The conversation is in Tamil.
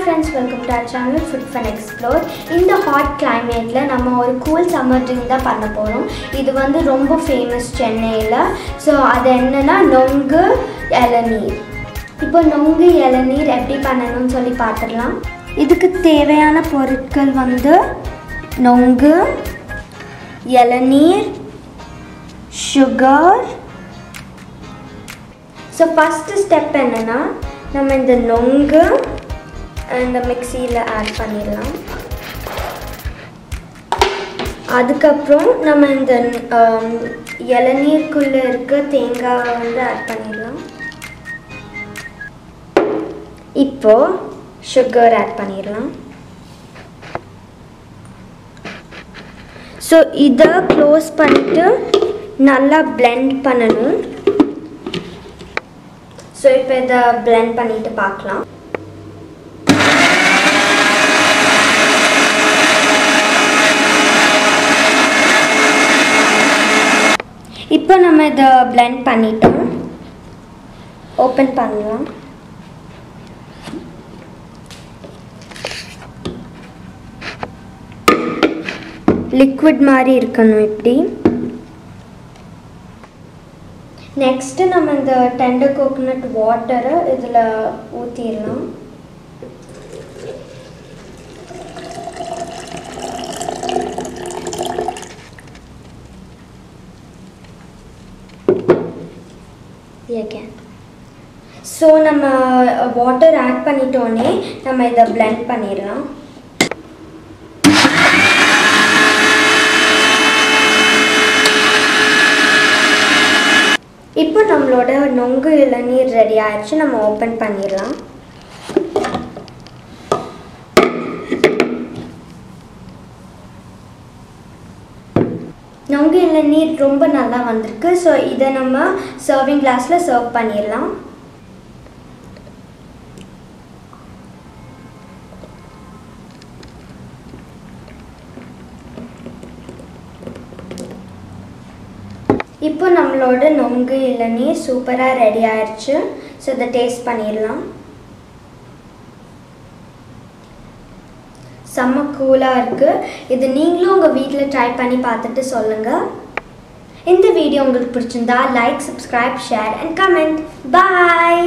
friends, welcome to our channel Food Fun Explore. In the hot climate la nama oru cool summer drink da panna porom. Idu vandu romba famous Chennai la. So adu enna na nongu elanir. Ipo nongu elanir eppadi pannanum solli paatiralam. Idukku thevayana porutkal vandu nongu, elanir, sugar. So first step enna na நம்ம இந்த நொங்கு இந்த மிக்ஸியில் ஆட் பண்ணிடலாம். அதுக்கப்புறம் நம்ம இந்த இளநீருக்குள்ளே இருக்க தேங்காவை வந்து ஆட் பண்ணிடலாம். இப்போது சுகர் ஆட் பண்ணிடலாம். ஸோ இதை க்ளோஸ் பண்ணிவிட்டு நல்லா பிளெண்ட் பண்ணணும். ஸோ இப்போ இதை பிளெண்ட் பண்ணிட்டு பார்க்கலாம். இப்போ நம்ம இதை பிளெண்ட் பண்ணிட்டோம். ஓப்பன் பண்ணலாம். லிக்விட் மாதிரி இருக்கணும் இப்படி. நெக்ஸ்ட்டு நம்ம இந்த டெண்டர் கோகோனட் வாட்டரை இதில் ஊற்றிடலாம். ஸோ நம்ம வாட்டர் ஆட் பண்ணிட்டோன்னே நம்ம இதை பிளெண்ட் பண்ணிடலாம். இப்போ நம்மளோட நொங்கு இளநீர் ரெடி ஆயிடுச்சு. நம்ம ஓப்பன் பண்ணிடலாம். நொங்கு இளநீர் ரொம்ப நல்லா வந்திருக்கு. ஸோ இதை நம்ம சர்விங் கிளாஸில் சர்வ் பண்ணிடலாம். இப்போ நம்மளோட நொங்கு இளநீர் சூப்பராக ரெடி ஆயிடுச்சு. ஸோ இதை டேஸ்ட் பண்ணிடலாம். செம்ம கூலாக இருக்குது. இது நீங்களும் உங்கள் வீட்டில் ட்ரை பண்ணி பார்த்துட்டு சொல்லுங்கள். இந்த வீடியோ உங்களுக்கு பிடிச்சிருந்தா like, subscribe, share and comment. Bye.